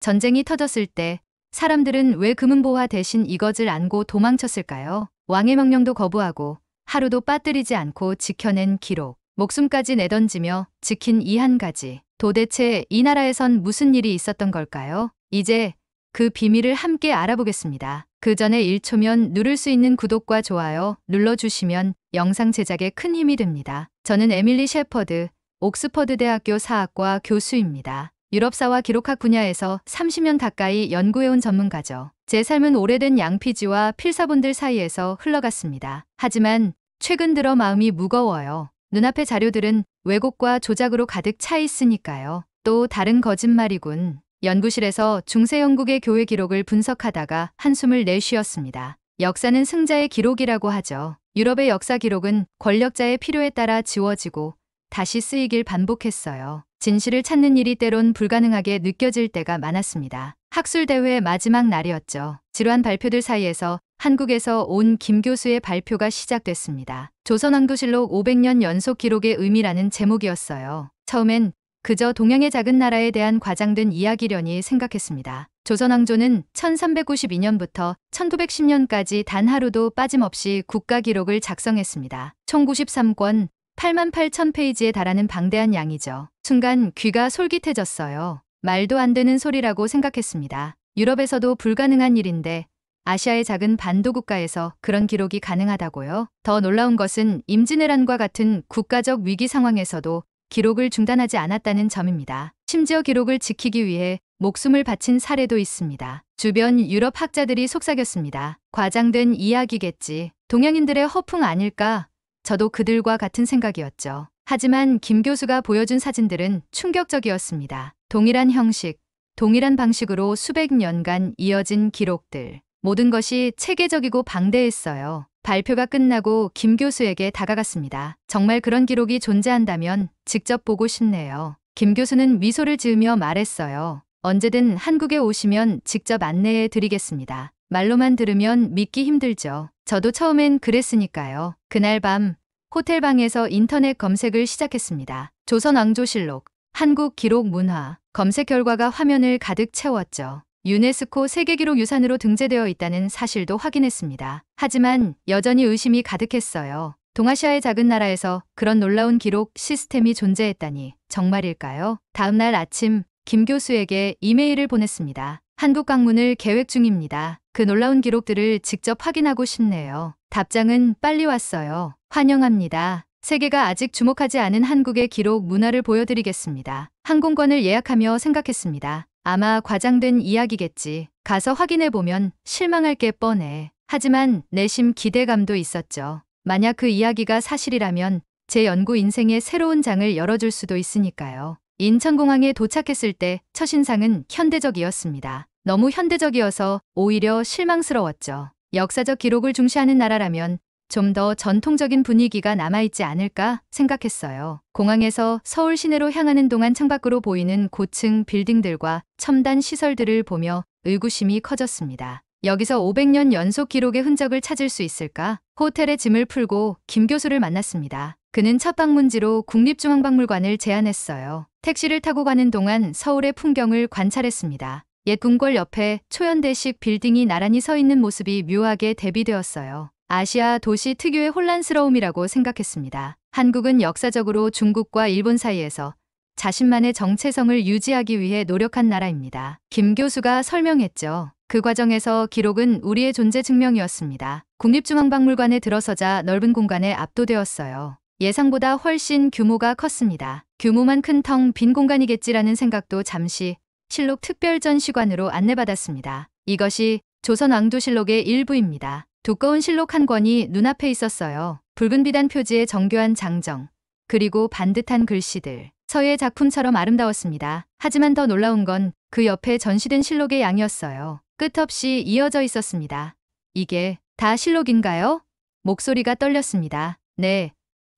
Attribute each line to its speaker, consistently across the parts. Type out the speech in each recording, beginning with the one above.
Speaker 1: 전쟁이 터졌을 때 사람들은 왜 금은보화 대신 이것을 안고 도망쳤을까요? 왕의 명령도 거부하고 하루도 빠뜨리지 않고 지켜낸 기록, 목숨까지 내던지며 지킨 이 한 가지. 도대체 이 나라에선 무슨 일이 있었던 걸까요? 이제 그 비밀을 함께 알아보겠습니다. 그 전에 1초면 누를 수 있는 구독과 좋아요 눌러주시면 영상 제작에 큰 힘이 됩니다. 저는 에밀리 셰퍼드, 옥스퍼드 대학교 사학과 교수입니다. 유럽사와 기록학 분야에서 30년 가까이 연구해온 전문가죠. 제 삶은 오래된 양피지와 필사본들 사이에서 흘러갔습니다. 하지만 최근 들어 마음이 무거워요. 눈앞의 자료들은 왜곡과 조작으로 가득 차 있으니까요. 또 다른 거짓말이군. 연구실에서 중세 영국의 교회 기록을 분석하다가 한숨을 내쉬었습니다. 역사는 승자의 기록이라고 하죠. 유럽의 역사 기록은 권력자의 필요에 따라 지워지고 다시 쓰이길 반복했어요. 진실을 찾는 일이 때론 불가능하게 느껴질 때가 많았습니다. 학술대회 마지막 날이었죠. 지루한 발표들 사이에서 한국에서 온 김 교수의 발표가 시작됐습니다. 조선왕조실록 500년 연속 기록의 의미라는 제목이었어요. 처음엔 그저 동양의 작은 나라에 대한 과장된 이야기려니 생각했습니다. 조선왕조는 1392년부터 1910년까지 단 하루도 빠짐없이 국가 기록을 작성했습니다. 총 93권, 88,000페이지에 달하는 방대한 양이죠. 순간 귀가 솔깃해졌어요. 말도 안 되는 소리라고 생각했습니다. 유럽에서도 불가능한 일인데 아시아의 작은 반도 국가에서 그런 기록이 가능하다고요? 더 놀라운 것은 임진왜란과 같은 국가적 위기 상황에서도 기록을 중단하지 않았다는 점입니다. 심지어 기록을 지키기 위해 목숨을 바친 사례도 있습니다. 주변 유럽 학자들이 속삭였습니다. 과장된 이야기겠지. 동양인들의 허풍 아닐까? 저도 그들과 같은 생각이었죠. 하지만 김 교수가 보여준 사진들은 충격적이었습니다. 동일한 형식, 동일한 방식으로 수백 년간 이어진 기록들. 모든 것이 체계적이고 방대했어요. 발표가 끝나고 김 교수에게 다가갔습니다. 정말 그런 기록이 존재한다면 직접 보고 싶네요. 김 교수는 미소를 지으며 말했어요. 언제든 한국에 오시면 직접 안내해 드리겠습니다. 말로만 들으면 믿기 힘들죠. 저도 처음엔 그랬으니까요. 그날 밤 호텔 방에서 인터넷 검색을 시작했습니다. 조선왕조실록, 한국 기록 문화. 검색 결과가 화면을 가득 채웠죠. 유네스코 세계기록유산으로 등재되어 있다는 사실도 확인했습니다. 하지만 여전히 의심이 가득했어요. 동아시아의 작은 나라에서 그런 놀라운 기록 시스템이 존재했다니 정말일까요? 다음 날 아침 김 교수에게 이메일을 보냈습니다. 한국 방문을 계획 중입니다. 그 놀라운 기록들을 직접 확인하고 싶네요. 답장은 빨리 왔어요. 환영합니다. 세계가 아직 주목하지 않은 한국의 기록 문화를 보여드리겠습니다. 항공권을 예약하며 생각했습니다. 아마 과장된 이야기겠지. 가서 확인해보면 실망할 게 뻔해. 하지만 내심 기대감도 있었죠. 만약 그 이야기가 사실이라면 제 연구 인생의 새로운 장을 열어줄 수도 있으니까요. 인천공항에 도착했을 때 첫인상은 현대적이었습니다. 너무 현대적이어서 오히려 실망스러웠죠. 역사적 기록을 중시하는 나라라면 좀 더 전통적인 분위기가 남아있지 않을까 생각했어요. 공항에서 서울 시내로 향하는 동안 창밖으로 보이는 고층 빌딩들과 첨단 시설들을 보며 의구심이 커졌습니다. 여기서 500년 연속 기록의 흔적을 찾을 수 있을까? 호텔에 짐을 풀고 김 교수를 만났습니다. 그는 첫 방문지로 국립중앙박물관을 제안했어요. 택시를 타고 가는 동안 서울의 풍경을 관찰했습니다. 옛 궁궐 옆에 초현대식 빌딩이 나란히 서 있는 모습이 묘하게 대비되었어요. 아시아 도시 특유의 혼란스러움이라고 생각했습니다. 한국은 역사적으로 중국과 일본 사이에서 자신만의 정체성을 유지하기 위해 노력한 나라입니다. 김 교수가 설명했죠. 그 과정에서 기록은 우리의 존재 증명이었습니다. 국립중앙박물관에 들어서자 넓은 공간에 압도되었어요. 예상보다 훨씬 규모가 컸습니다. 규모만 큰 텅 빈 공간이겠지라는 생각도 잠시 실록 특별전시관으로 안내받았습니다. 이것이 조선왕조실록의 일부입니다. 두꺼운 실록 한 권이 눈앞에 있었어요. 붉은 비단 표지의 정교한 장정, 그리고 반듯한 글씨들. 서예의 작품처럼 아름다웠습니다. 하지만 더 놀라운 건 그 옆에 전시된 실록의 양이었어요. 끝없이 이어져 있었습니다. 이게 다 실록인가요? 목소리가 떨렸습니다. 네,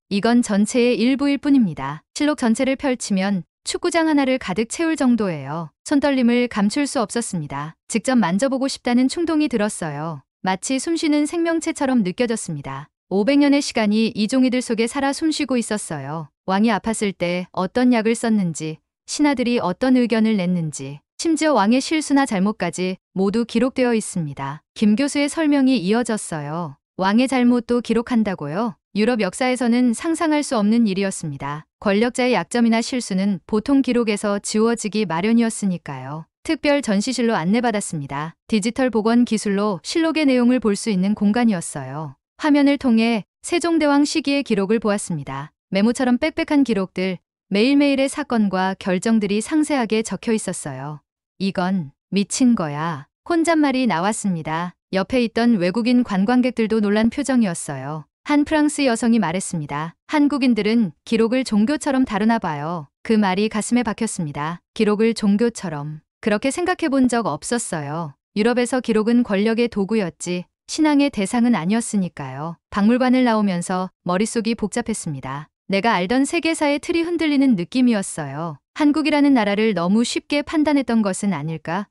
Speaker 1: 이건 전체의 일부일 뿐입니다. 실록 전체를 펼치면 축구장 하나를 가득 채울 정도예요. 손떨림을 감출 수 없었습니다. 직접 만져보고 싶다는 충동이 들었어요. 마치 숨쉬는 생명체처럼 느껴졌습니다. 500년의 시간이 이 종이들 속에 살아 숨쉬고 있었어요. 왕이 아팠을 때 어떤 약을 썼는지, 신하들이 어떤 의견을 냈는지, 심지어 왕의 실수나 잘못까지 모두 기록되어 있습니다. 김 교수의 설명이 이어졌어요. 왕의 잘못도 기록한다고요? 유럽 역사에서는 상상할 수 없는 일이었습니다. 권력자의 약점이나 실수는 보통 기록에서 지워지기 마련이었으니까요. 특별 전시실로 안내받았습니다. 디지털 복원 기술로 실록의 내용을 볼 수 있는 공간이었어요. 화면을 통해 세종대왕 시기의 기록을 보았습니다. 메모처럼 빽빽한 기록들, 매일매일의 사건과 결정들이 상세하게 적혀 있었어요. 이건 미친 거야. 혼잣말이 나왔습니다. 옆에 있던 외국인 관광객들도 놀란 표정이었어요. 한 프랑스 여성이 말했습니다. 한국인들은 기록을 종교처럼 다루나 봐요. 그 말이 가슴에 박혔습니다. 기록을 종교처럼. 그렇게 생각해 본 적 없었어요. 유럽에서 기록은 권력의 도구였지 신앙의 대상은 아니었으니까요. 박물관을 나오면서 머릿속이 복잡했습니다. 내가 알던 세계사의 틀이 흔들리는 느낌이었어요. 한국이라는 나라를 너무 쉽게 판단했던 것은 아닐까?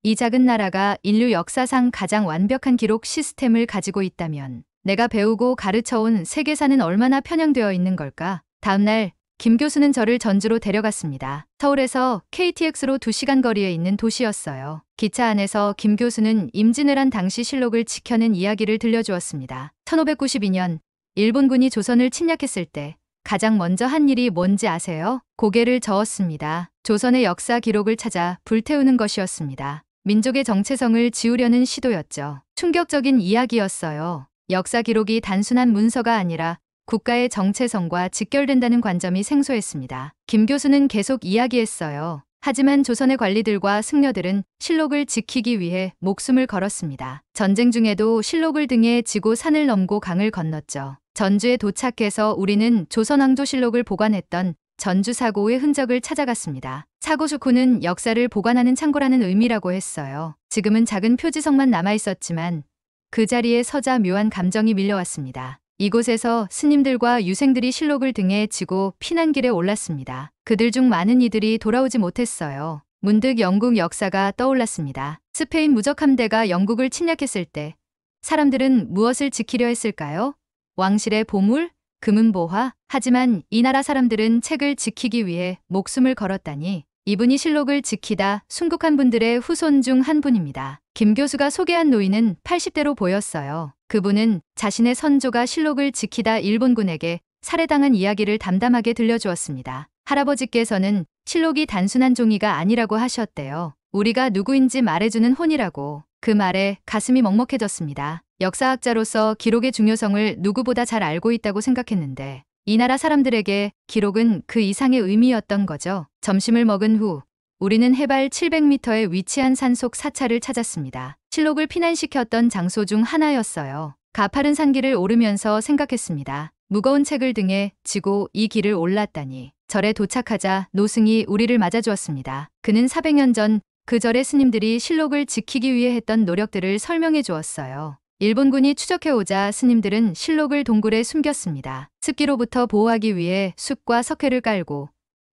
Speaker 1: 이 작은 나라가 인류 역사상 가장 완벽한 기록 시스템을 가지고 있다면 내가 배우고 가르쳐온 세계사는 얼마나 편향되어 있는 걸까? 다음 날 김 교수는 저를 전주로 데려갔습니다. 서울에서 KTX로 2시간 거리에 있는 도시였어요. 기차 안에서 김 교수는 임진왜란 한 당시 실록을 지켜낸 이야기를 들려주었습니다. 1592년 일본군이 조선을 침략했을 때 가장 먼저 한 일이 뭔지 아세요? 고개를 저었습니다. 조선의 역사 기록을 찾아 불태우는 것이었습니다. 민족의 정체성을 지우려는 시도였죠. 충격적인 이야기였어요. 역사 기록이 단순한 문서가 아니라 국가의 정체성과 직결된다는 관점이 생소했습니다. 김 교수는 계속 이야기했어요. 하지만 조선의 관리들과 승려들은 실록을 지키기 위해 목숨을 걸었습니다. 전쟁 중에도 실록을 등에 지고 산을 넘고 강을 건넜죠. 전주에 도착해서 우리는 조선왕조실록을 보관했던 전주사고의 흔적을 찾아갔습니다. 사고 직후는 역사를 보관하는 창고라는 의미라고 했어요. 지금은 작은 표지석만 남아있었지만 그 자리에 서자 묘한 감정이 밀려왔습니다. 이곳에서 스님들과 유생들이 실록을 등에 지고 피난길에 올랐습니다. 그들 중 많은 이들이 돌아오지 못했어요. 문득 영국 역사가 떠올랐습니다. 스페인 무적 함대가 영국을 침략했을 때 사람들은 무엇을 지키려 했을까요? 왕실의 보물? 금은보화? 하지만 이 나라 사람들은 책을 지키기 위해 목숨을 걸었다니 이분이 실록을 지키다 순국한 분들의 후손 중 한 분입니다. 김 교수가 소개한 노인은 80대로 보였어요. 그분은 자신의 선조가 실록을 지키다 일본군에게 살해당한 이야기를 담담하게 들려주었습니다. 할아버지께서는 실록이 단순한 종이가 아니라고 하셨대요. 우리가 누구인지 말해주는 혼이라고. 그 말에 가슴이 먹먹해졌습니다. 역사학자로서 기록의 중요성을 누구보다 잘 알고 있다고 생각했는데 이 나라 사람들에게 기록은 그 이상의 의미였던 거죠. 점심을 먹은 후 우리는 해발 700m에 위치한 산속 사찰을 찾았습니다. 실록을 피난시켰던 장소 중 하나였어요. 가파른 산길을 오르면서 생각했습니다. 무거운 책을 등에 지고 이 길을 올랐다니. 절에 도착하자 노승이 우리를 맞아주었습니다. 그는 400년 전 그 절의 스님들이 실록을 지키기 위해 했던 노력들을 설명해 주었어요. 일본군이 추적해오자 스님들은 실록을 동굴에 숨겼습니다. 습기로부터 보호하기 위해 숲과 석회를 깔고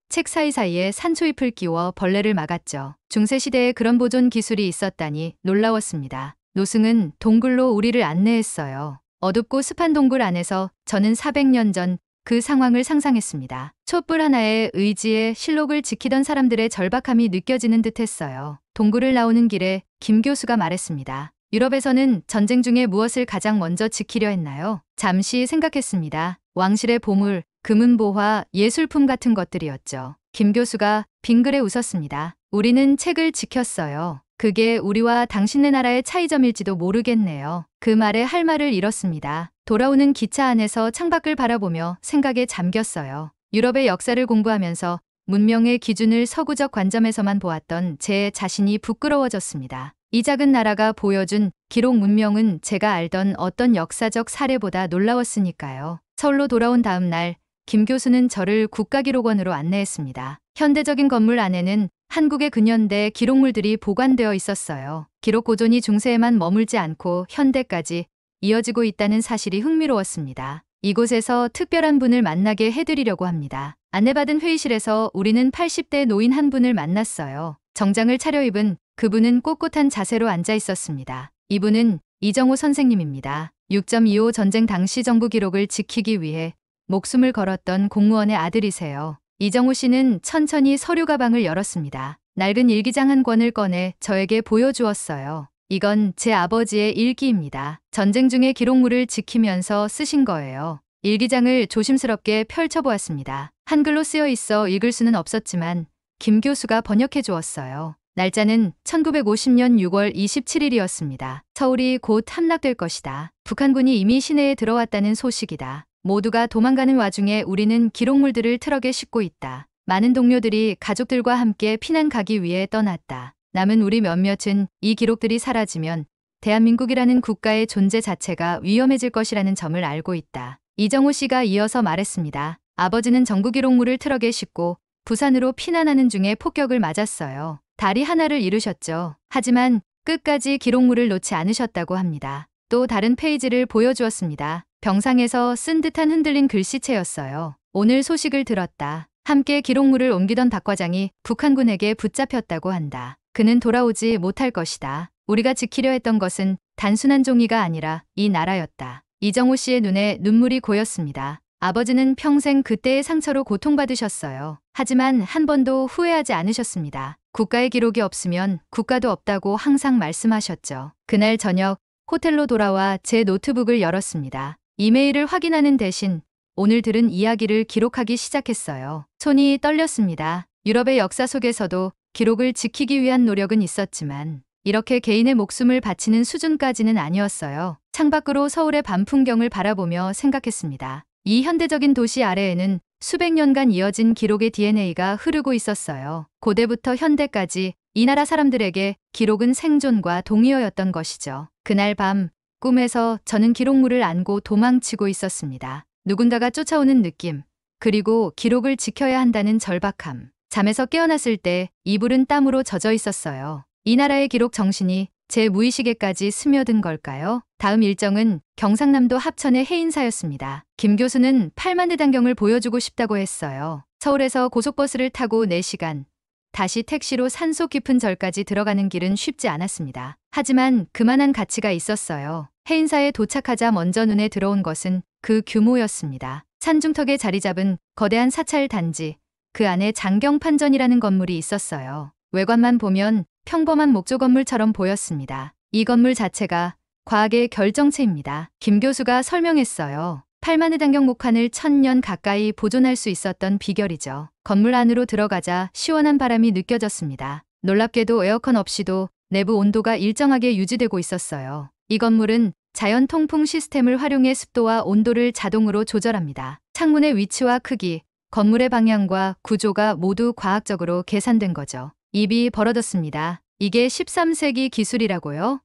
Speaker 1: 책 사이사이에 산초잎을 끼워 벌레를 막았죠. 중세시대에 그런 보존 기술이 있었다니 놀라웠습니다. 노승은 동굴로 우리를 안내했어요. 어둡고 습한 동굴 안에서 저는 400년 전 그 상황을 상상했습니다. 촛불 하나에 의지에 실록을 지키던 사람들의 절박함이 느껴지는 듯했어요. 동굴을 나오는 길에 김 교수가 말했습니다. 유럽에서는 전쟁 중에 무엇을 가장 먼저 지키려 했나요? 잠시 생각했습니다. 왕실의 보물, 금은보화, 예술품 같은 것들이었죠. 김 교수가 빙그레 웃었습니다. 우리는 책을 지켰어요. 그게 우리와 당신네 나라의 차이점일지도 모르겠네요. 그 말에 할 말을 잃었습니다. 돌아오는 기차 안에서 창밖을 바라보며 생각에 잠겼어요. 유럽의 역사를 공부하면서 문명의 기준을 서구적 관점에서만 보았던 제 자신이 부끄러워졌습니다. 이 작은 나라가 보여준 기록 문명은 제가 알던 어떤 역사적 사례보다 놀라웠으니까요. 서울로 돌아온 다음 날 김 교수는 저를 국가기록원으로 안내했습니다. 현대적인 건물 안에는 한국의 근현대 기록물들이 보관되어 있었어요. 기록 보존이 중세에만 머물지 않고 현대까지 이어지고 있다는 사실이 흥미로웠습니다. 이곳에서 특별한 분을 만나게 해드리려고 합니다. 안내받은 회의실에서 우리는 80대 노인 한 분을 만났어요. 정장을 차려입은 그분은 꼿꼿한 자세로 앉아 있었습니다. 이분은 이정호 선생님입니다. 6.25 전쟁 당시 정부 기록을 지키기 위해 목숨을 걸었던 공무원의 아들이세요. 이정호 씨는 천천히 서류 가방을 열었습니다. 낡은 일기장 한 권을 꺼내 저에게 보여주었어요. 이건 제 아버지의 일기입니다. 전쟁 중에 기록물을 지키면서 쓰신 거예요. 일기장을 조심스럽게 펼쳐보았습니다. 한글로 쓰여 있어 읽을 수는 없었지만 김 교수가 번역해 주었어요. 날짜는 1950년 6월 27일이었습니다. 서울이 곧 함락될 것이다. 북한군이 이미 시내에 들어왔다는 소식이다. 모두가 도망가는 와중에 우리는 기록물들을 트럭에 싣고 있다. 많은 동료들이 가족들과 함께 피난 가기 위해 떠났다. 남은 우리 몇몇은 이 기록들이 사라지면 대한민국이라는 국가의 존재 자체가 위험해질 것이라는 점을 알고 있다. 이정호 씨가 이어서 말했습니다. 아버지는 전구 기록물을 트럭에 싣고 부산으로 피난하는 중에 폭격을 맞았어요. 다리 하나를 잃으셨죠. 하지만 끝까지 기록물을 놓지 않으셨다고 합니다. 또 다른 페이지를 보여주었습니다. 병상에서 쓴 듯한 흔들린 글씨체였어요. 오늘 소식을 들었다. 함께 기록물을 옮기던 박 과장이 북한군에게 붙잡혔다고 한다. 그는 돌아오지 못할 것이다. 우리가 지키려 했던 것은 단순한 종이가 아니라 이 나라였다. 이정호 씨의 눈에 눈물이 고였습니다. 아버지는 평생 그때의 상처로 고통받으셨어요. 하지만 한 번도 후회하지 않으셨습니다. 국가의 기록이 없으면 국가도 없다고 항상 말씀하셨죠. 그날 저녁 호텔로 돌아와 제 노트북을 열었습니다. 이메일을 확인하는 대신 오늘 들은 이야기를 기록하기 시작했어요. 손이 떨렸습니다. 유럽의 역사 속에서도 기록을 지키기 위한 노력은 있었지만 이렇게 개인의 목숨을 바치는 수준까지는 아니었어요. 창밖으로 서울의 밤 풍경을 바라보며 생각했습니다. 이 현대적인 도시 아래에는 수백 년간 이어진 기록의 DNA가 흐르고 있었어요. 고대부터 현대까지 이 나라 사람들에게 기록은 생존과 동의어였던 것이죠. 그날 밤 꿈에서 저는 기록물을 안고 도망치고 있었습니다. 누군가가 쫓아오는 느낌, 그리고 기록을 지켜야 한다는 절박함. 잠에서 깨어났을 때 이불은 땀으로 젖어 있었어요. 이 나라의 기록 정신이 제 무의식에까지 스며든 걸까요? 다음 일정은 경상남도 합천의 해인사였습니다. 김 교수는 팔만대단경을 보여주고 싶다고 했어요. 서울에서 고속버스를 타고 4시간, 다시 택시로 산속 깊은 절까지 들어가는 길은 쉽지 않았습니다. 하지만 그만한 가치가 있었어요. 해인사에 도착하자 먼저 눈에 들어온 것은 그 규모였습니다. 산중턱에 자리 잡은 거대한 사찰 단지, 그 안에 장경판전이라는 건물이 있었어요. 외관만 보면 평범한 목조 건물처럼 보였습니다. 이 건물 자체가 과학의 결정체입니다. 김 교수가 설명했어요. 팔만대단경 목환을 1000년 가까이 보존할 수 있었던 비결이죠. 건물 안으로 들어가자 시원한 바람이 느껴졌습니다. 놀랍게도 에어컨 없이도 내부 온도가 일정하게 유지되고 있었어요. 이 건물은 자연 통풍 시스템을 활용해 습도와 온도를 자동으로 조절합니다. 창문의 위치와 크기, 건물의 방향과 구조가 모두 과학적으로 계산된 거죠. 입이 벌어졌습니다. 이게 13세기 기술이라고요?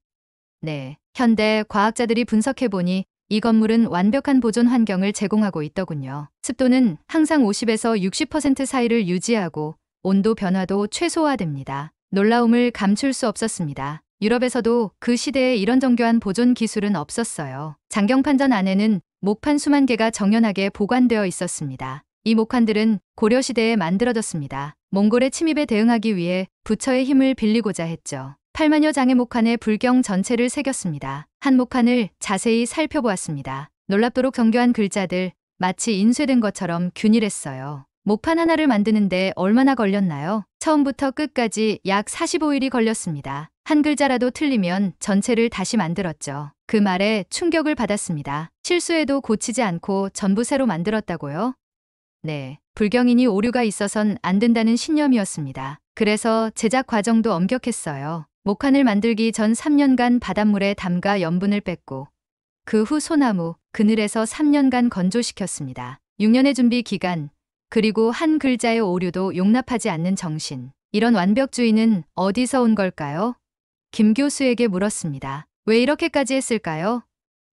Speaker 1: 네. 현대 과학자들이 분석해보니 이 건물은 완벽한 보존 환경을 제공하고 있더군요. 습도는 항상 50에서 60% 사이를 유지하고 온도 변화도 최소화됩니다. 놀라움을 감출 수 없었습니다. 유럽에서도 그 시대에 이런 정교한 보존 기술은 없었어요. 장경판전 안에는 목판 수만 개가 정연하게 보관되어 있었습니다. 이 목판들은 고려시대에 만들어졌습니다. 몽골의 침입에 대응하기 위해 부처의 힘을 빌리고자 했죠. 8만여 장의 목판에 불경 전체를 새겼습니다. 한 목판을 자세히 살펴보았습니다. 놀랍도록 정교한 글자들, 마치 인쇄된 것처럼 균일했어요. 목판 하나를 만드는데 얼마나 걸렸나요? 처음부터 끝까지 약 45일이 걸렸습니다. 한 글자라도 틀리면 전체를 다시 만들었죠. 그 말에 충격을 받았습니다. 실수해도 고치지 않고 전부 새로 만들었다고요? 네, 불경이니 오류가 있어선 안 된다는 신념이었습니다. 그래서 제작 과정도 엄격했어요. 목환을 만들기 전 3년간 바닷물에 담가 염분을 뺐고 그 후 소나무, 그늘에서 3년간 건조시켰습니다. 6년의 준비 기간, 그리고 한 글자의 오류도 용납하지 않는 정신. 이런 완벽주의는 어디서 온 걸까요? 김 교수에게 물었습니다. 왜 이렇게까지 했을까요?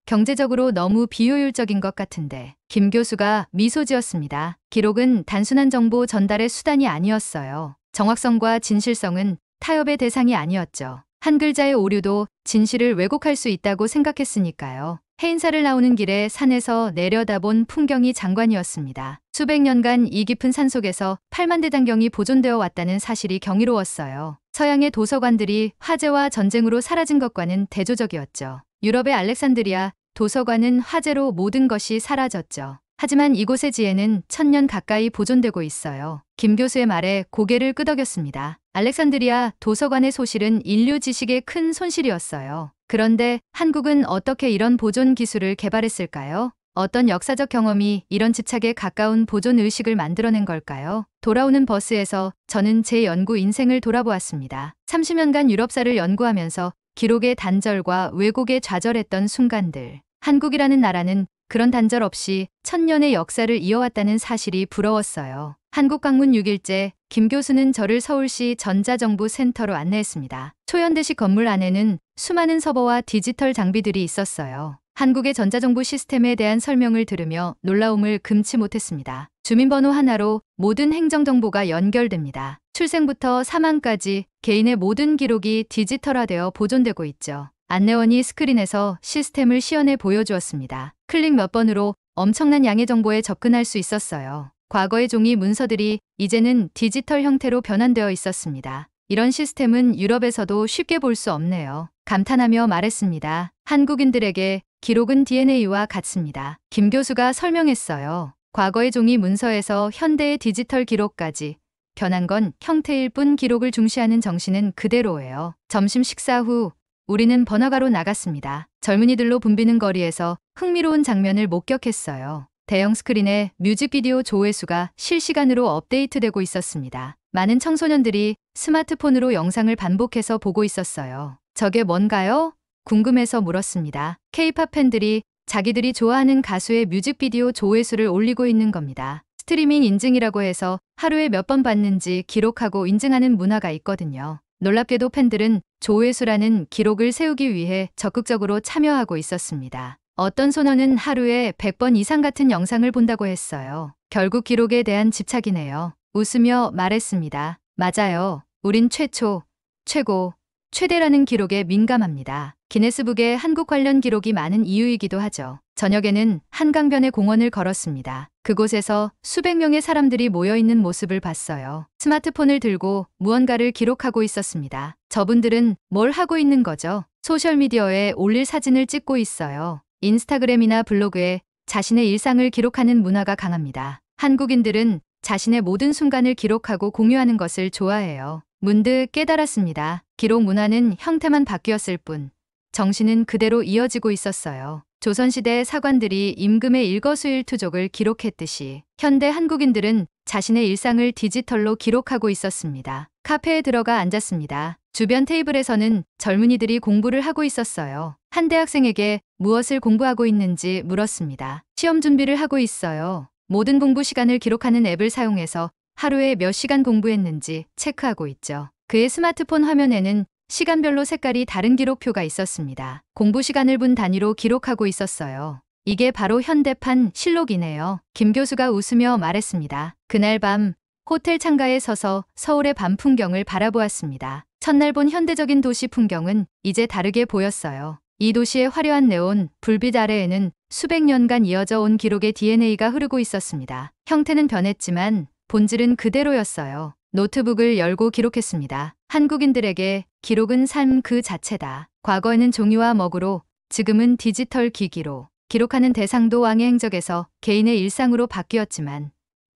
Speaker 1: 경제적으로 너무 비효율적인 것 같은데. 김 교수가 미소 지었습니다. 기록은 단순한 정보 전달의 수단이 아니었어요. 정확성과 진실성은 타협의 대상이 아니었죠. 한 글자의 오류도 진실을 왜곡할 수 있다고 생각했으니까요. 해인사를 나오는 길에 산에서 내려다본 풍경이 장관이었습니다. 수백 년간 이 깊은 산속에서 8만대단경이 보존되어 왔다는 사실이 경이로웠어요. 서양의 도서관들이 화재와 전쟁으로 사라진 것과는 대조적이었죠. 유럽의 알렉산드리아 도서관은 화재로 모든 것이 사라졌죠. 하지만 이곳의 지혜는 1000년 가까이 보존되고 있어요. 김 교수의 말에 고개를 끄덕였습니다. 알렉산드리아 도서관의 소실은 인류 지식의 큰 손실이었어요. 그런데 한국은 어떻게 이런 보존 기술을 개발했을까요? 어떤 역사적 경험이 이런 집착에 가까운 보존 의식을 만들어낸 걸까요? 돌아오는 버스에서 저는 제 연구 인생을 돌아보았습니다. 30년간 유럽사를 연구하면서 기록의 단절과 왜곡에 좌절했던 순간들. 한국이라는 나라는 그런 단절 없이 천년의 역사를 이어왔다는 사실이 부러웠어요. 한국 방문 6일째 김 교수는 저를 서울시 전자정보센터로 안내했습니다. 초현대식 건물 안에는 수많은 서버와 디지털 장비들이 있었어요. 한국의 전자정보 시스템에 대한 설명을 들으며 놀라움을 금치 못했습니다. 주민번호 하나로 모든 행정정보가 연결됩니다. 출생부터 사망까지 개인의 모든 기록이 디지털화되어 보존되고 있죠. 안내원이 스크린에서 시스템을 시연해 보여주었습니다. 클릭 몇 번으로 엄청난 양의 정보에 접근할 수 있었어요. 과거의 종이 문서들이 이제는 디지털 형태로 변환되어 있었습니다. 이런 시스템은 유럽에서도 쉽게 볼 수 없네요. 감탄하며 말했습니다. 한국인들에게 기록은 DNA와 같습니다. 김 교수가 설명했어요. 과거의 종이 문서에서 현대의 디지털 기록까지 변한 건 형태일 뿐 기록을 중시하는 정신은 그대로예요. 점심 식사 후 우리는 번화가로 나갔습니다. 젊은이들로 붐비는 거리에서 흥미로운 장면을 목격했어요. 대형 스크린에 뮤직비디오 조회수가 실시간으로 업데이트되고 있었습니다. 많은 청소년들이 스마트폰으로 영상을 반복해서 보고 있었어요. 저게 뭔가요? 궁금해서 물었습니다. K-팝 팬들이 자기들이 좋아하는 가수의 뮤직비디오 조회수를 올리고 있는 겁니다. 스트리밍 인증이라고 해서 하루에 몇 번 봤는지 기록하고 인증하는 문화가 있거든요. 놀랍게도 팬들은 조회수라는 기록을 세우기 위해 적극적으로 참여하고 있었습니다. 어떤 소녀는 하루에 100번 이상 같은 영상을 본다고 했어요. 결국 기록에 대한 집착이네요. 웃으며 말했습니다. 맞아요. 우린 최초, 최고, 최대라는 기록에 민감합니다. 기네스북에 한국 관련 기록이 많은 이유이기도 하죠. 저녁에는 한강변의 공원을 걸었습니다. 그곳에서 수백 명의 사람들이 모여있는 모습을 봤어요. 스마트폰을 들고 무언가를 기록하고 있었습니다. 저분들은 뭘 하고 있는 거죠? 소셜미디어에 올릴 사진을 찍고 있어요. 인스타그램이나 블로그에 자신의 일상을 기록하는 문화가 강합니다. 한국인들은 자신의 모든 순간을 기록하고 공유하는 것을 좋아해요. 문득 깨달았습니다. 기록 문화는 형태만 바뀌었을 뿐 정신은 그대로 이어지고 있었어요. 조선시대 사관들이 임금의 일거수일투족을 기록했듯이 현대 한국인들은 자신의 일상을 디지털로 기록하고 있었습니다. 카페에 들어가 앉았습니다. 주변 테이블에서는 젊은이들이 공부를 하고 있었어요. 한 대학생에게 무엇을 공부하고 있는지 물었습니다. 시험 준비를 하고 있어요. 모든 공부 시간을 기록하는 앱을 사용해서 하루에 몇 시간 공부했는지 체크하고 있죠. 그의 스마트폰 화면에는 시간별로 색깔이 다른 기록표가 있었습니다. 공부 시간을 분 단위로 기록하고 있었어요. 이게 바로 현대판 실록이네요. 김 교수가 웃으며 말했습니다. 그날 밤 호텔 창가에 서서 서울의 밤 풍경을 바라보았습니다. 첫날 본 현대적인 도시 풍경은 이제 다르게 보였어요. 이 도시의 화려한 네온, 불빛 아래에는 수백 년간 이어져 온 기록의 DNA가 흐르고 있었습니다. 형태는 변했지만 본질은 그대로였어요. 노트북을 열고 기록했습니다. 한국인들에게 기록은 삶 그 자체다. 과거에는 종이와 먹으로, 지금은 디지털 기기로. 기록하는 대상도 왕의 행적에서 개인의 일상으로 바뀌었지만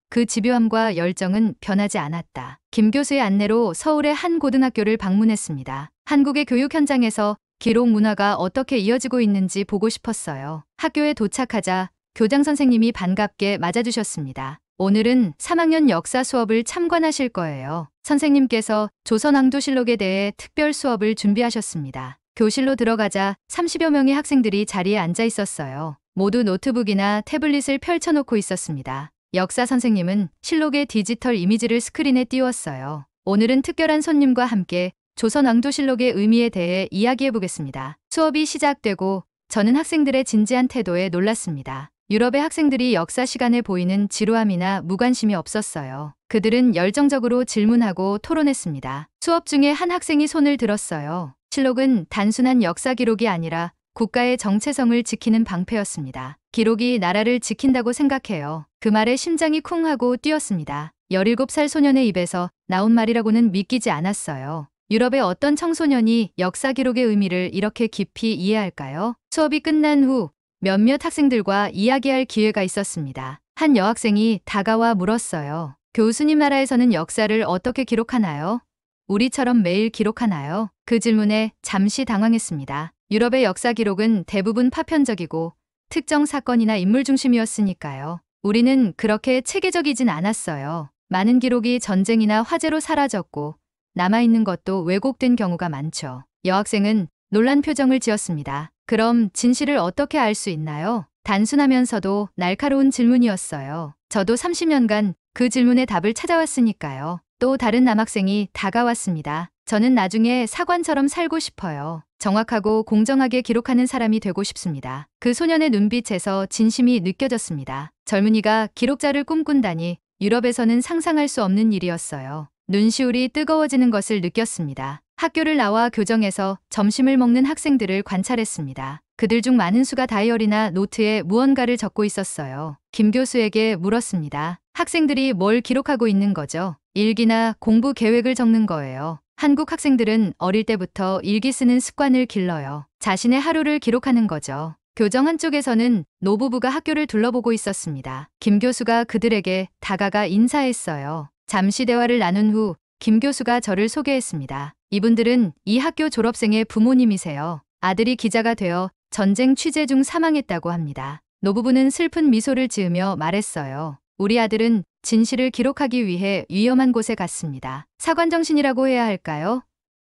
Speaker 1: 그 집요함과 열정은 변하지 않았다. 김 교수의 안내로 서울의 한 고등학교를 방문했습니다. 한국의 교육 현장에서 기록 문화가 어떻게 이어지고 있는지 보고 싶었어요. 학교에 도착하자 교장 선생님이 반갑게 맞아주셨습니다. 오늘은 3학년 역사 수업을 참관하실 거예요. 선생님께서 조선왕조실록에 대해 특별 수업을 준비하셨습니다. 교실로 들어가자 30여 명의 학생들이 자리에 앉아 있었어요. 모두 노트북이나 태블릿을 펼쳐놓고 있었습니다. 역사 선생님은 실록의 디지털 이미지를 스크린에 띄웠어요. 오늘은 특별한 손님과 함께 조선왕조실록의 의미에 대해 이야기해 보겠습니다. 수업이 시작되고 저는 학생들의 진지한 태도에 놀랐습니다. 유럽의 학생들이 역사 시간에 보이는 지루함이나 무관심이 없었어요. 그들은 열정적으로 질문하고 토론했습니다. 수업 중에 한 학생이 손을 들었어요. 실록은 단순한 역사 기록이 아니라 국가의 정체성을 지키는 방패였습니다. 기록이 나라를 지킨다고 생각해요. 그 말에 심장이 쿵 하고 뛰었습니다. 17살 소년의 입에서 나온 말이라고는 믿기지 않았어요. 유럽의 어떤 청소년이 역사 기록의 의미를 이렇게 깊이 이해할까요? 수업이 끝난 후 몇몇 학생들과 이야기할 기회가 있었습니다. 한 여학생이 다가와 물었어요. 교수님 나라에서는 역사를 어떻게 기록하나요? 우리처럼 매일 기록하나요? 그 질문에 잠시 당황했습니다. 유럽의 역사 기록은 대부분 파편적이고 특정 사건이나 인물 중심이었으니까요. 우리는 그렇게 체계적이진 않았어요. 많은 기록이 전쟁이나 화재로 사라졌고 남아있는 것도 왜곡된 경우가 많죠. 여학생은 놀란 표정을 지었습니다. 그럼 진실을 어떻게 알 수 있나요? 단순하면서도 날카로운 질문이었어요. 저도 30년간 그 질문의 답을 찾아왔으니까요. 또 다른 남학생이 다가왔습니다. 저는 나중에 사관처럼 살고 싶어요. 정확하고 공정하게 기록하는 사람이 되고 싶습니다. 그 소년의 눈빛에서 진심이 느껴졌습니다. 젊은이가 기록자를 꿈꾼다니 유럽에서는 상상할 수 없는 일이었어요. 눈시울이 뜨거워지는 것을 느꼈습니다. 학교를 나와 교정에서 점심을 먹는 학생들을 관찰했습니다. 그들 중 많은 수가 다이어리나 노트에 무언가를 적고 있었어요. 김 교수에게 물었습니다. 학생들이 뭘 기록하고 있는 거죠? 일기나 공부 계획을 적는 거예요. 한국 학생들은 어릴 때부터 일기 쓰는 습관을 길러요. 자신의 하루를 기록하는 거죠. 교정 한쪽에서는 노부부가 학교를 둘러보고 있었습니다. 김 교수가 그들에게 다가가 인사했어요. 잠시 대화를 나눈 후 김 교수가 저를 소개했습니다. 이분들은 이 학교 졸업생의 부모님이세요. 아들이 기자가 되어 전쟁 취재 중 사망했다고 합니다. 노부부는 슬픈 미소를 지으며 말했어요. 우리 아들은 진실을 기록하기 위해 위험한 곳에 갔습니다. 사관정신이라고 해야 할까요?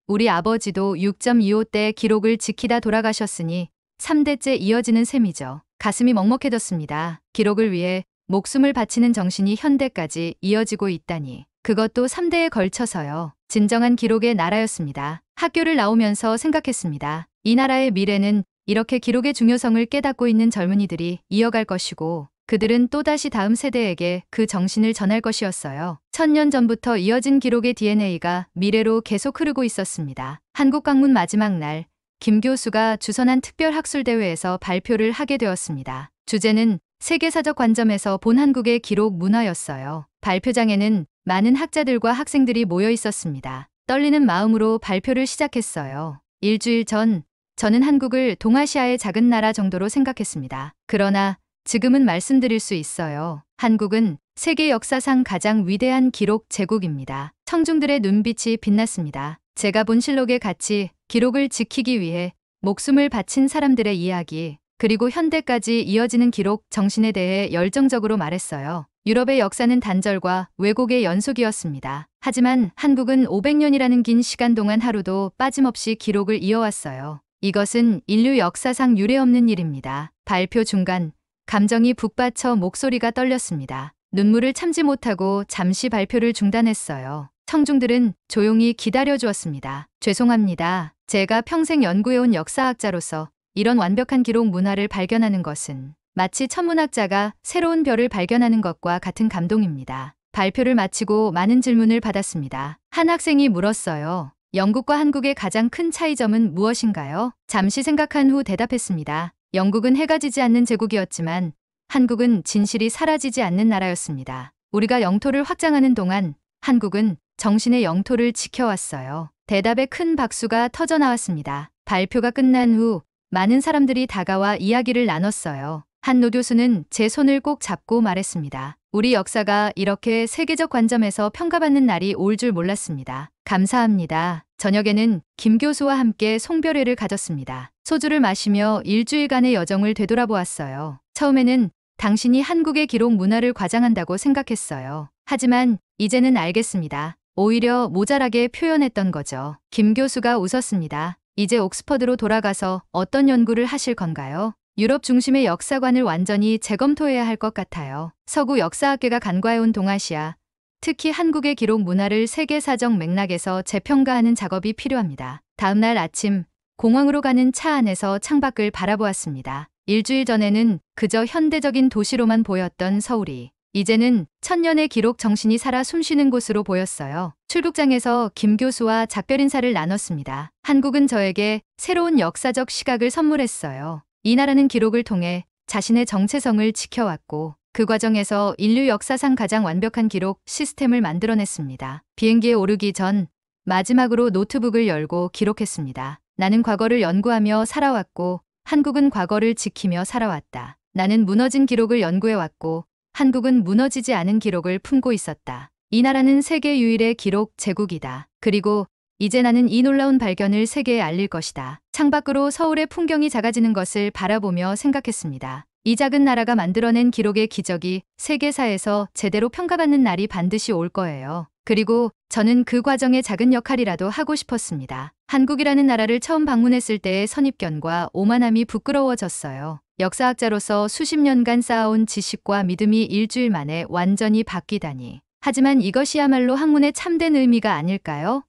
Speaker 1: 우리 아버지도 6.25 때 기록을 지키다 돌아가셨으니 3대째 이어지는 셈이죠. 가슴이 먹먹해졌습니다. 기록을 위해 목숨을 바치는 정신이 현대까지 이어지고 있다니. 그것도 3대에 걸쳐서요. 진정한 기록의 나라였습니다. 학교를 나오면서 생각했습니다. 이 나라의 미래는 이렇게 기록의 중요성을 깨닫고 있는 젊은이들이 이어갈 것이고 그들은 또다시 다음 세대에게 그 정신을 전할 것이었어요. 1000년 전부터 이어진 기록의 DNA가 미래로 계속 흐르고 있었습니다. 한국 방문 마지막 날, 김 교수가 주선한 특별학술대회에서 발표를 하게 되었습니다. 주제는 세계사적 관점에서 본 한국의 기록 문화였어요. 발표장에는 많은 학자들과 학생들이 모여 있었습니다. 떨리는 마음으로 발표를 시작했어요. 일주일 전, 저는 한국을 동아시아의 작은 나라 정도로 생각했습니다. 그러나 지금은 말씀드릴 수 있어요. 한국은 세계 역사상 가장 위대한 기록 제국입니다. 청중들의 눈빛이 빛났습니다. 제가 본 실록의 가치, 기록을 지키기 위해 목숨을 바친 사람들의 이야기, 그리고 현대까지 이어지는 기록 정신에 대해 열정적으로 말했어요. 유럽의 역사는 단절과 왜곡의 연속이었습니다. 하지만 한국은 500년이라는 긴 시간 동안 하루도 빠짐없이 기록을 이어왔어요. 이것은 인류 역사상 유례없는 일입니다. 발표 중간 감정이 북받쳐 목소리가 떨렸습니다. 눈물을 참지 못하고 잠시 발표를 중단했어요. 청중들은 조용히 기다려주었습니다. 죄송합니다. 제가 평생 연구해온 역사학자로서 이런 완벽한 기록 문화를 발견하는 것은 마치 천문학자가 새로운 별을 발견하는 것과 같은 감동입니다. 발표를 마치고 많은 질문을 받았습니다. 한 학생이 물었어요. 영국과 한국의 가장 큰 차이점은 무엇인가요? 잠시 생각한 후 대답했습니다. 영국은 해가 지지 않는 제국이었지만 한국은 진실이 사라지지 않는 나라였습니다. 우리가 영토를 확장하는 동안 한국은 정신의 영토를 지켜왔어요. 대답에 큰 박수가 터져 나왔습니다. 발표가 끝난 후 많은 사람들이 다가와 이야기를 나눴어요. 한 노 교수는 제 손을 꼭 잡고 말했습니다. 우리 역사가 이렇게 세계적 관점에서 평가받는 날이 올 줄 몰랐습니다. 감사합니다. 저녁에는 김 교수와 함께 송별회를 가졌습니다. 소주를 마시며 일주일간의 여정을 되돌아보았어요. 처음에는 당신이 한국의 기록 문화를 과장한다고 생각했어요. 하지만 이제는 알겠습니다. 오히려 모자라게 표현했던 거죠. 김 교수가 웃었습니다. 이제 옥스퍼드로 돌아가서 어떤 연구를 하실 건가요? 유럽 중심의 역사관을 완전히 재검토해야 할 것 같아요. 서구 역사학계가 간과해온 동아시아, 특히 한국의 기록 문화를 세계사적 맥락에서 재평가하는 작업이 필요합니다. 다음 날 아침, 공항으로 가는 차 안에서 창밖을 바라보았습니다. 일주일 전에는 그저 현대적인 도시로만 보였던 서울이 이제는 천년의 기록 정신이 살아 숨쉬는 곳으로 보였어요. 출국장에서 김 교수와 작별 인사를 나눴습니다. 한국은 저에게 새로운 역사적 시각을 선물했어요. 이 나라는 기록을 통해 자신의 정체성을 지켜왔고 그 과정에서 인류 역사상 가장 완벽한 기록 시스템을 만들어냈습니다. 비행기에 오르기 전 마지막으로 노트북을 열고 기록했습니다. 나는 과거를 연구하며 살아왔고 한국은 과거를 지키며 살아왔다. 나는 무너진 기록을 연구해왔고 한국은 무너지지 않은 기록을 품고 있었다. 이 나라는 세계 유일의 기록 제국이다. 그리고 이제 나는 이 놀라운 발견을 세계에 알릴 것이다. 창밖으로 서울의 풍경이 작아지는 것을 바라보며 생각했습니다. 이 작은 나라가 만들어낸 기록의 기적이 세계사에서 제대로 평가받는 날이 반드시 올 거예요. 그리고 저는 그 과정의 작은 역할이라도 하고 싶었습니다. 한국이라는 나라를 처음 방문했을 때의 선입견과 오만함이 부끄러워졌어요. 역사학자로서 수십 년간 쌓아온 지식과 믿음이 일주일 만에 완전히 바뀌다니. 하지만 이것이야말로 학문의 참된 의미가 아닐까요?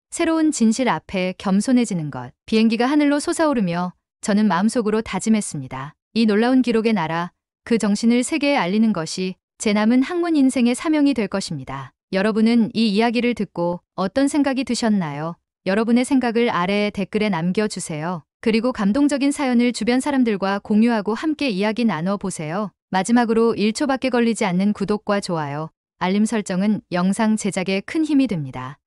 Speaker 1: 새로운 진실 앞에 겸손해지는 것. 비행기가 하늘로 솟아오르며 저는 마음속으로 다짐했습니다. 이 놀라운 기록의 나라, 그 정신을 세계에 알리는 것이 제 남은 학문 인생의 사명이 될 것입니다. 여러분은 이 이야기를 듣고 어떤 생각이 드셨나요? 여러분의 생각을 아래의 댓글에 남겨주세요. 그리고 감동적인 사연을 주변 사람들과 공유하고 함께 이야기 나눠보세요. 마지막으로 1초밖에 걸리지 않는 구독과 좋아요, 알림 설정은 영상 제작에 큰 힘이 됩니다.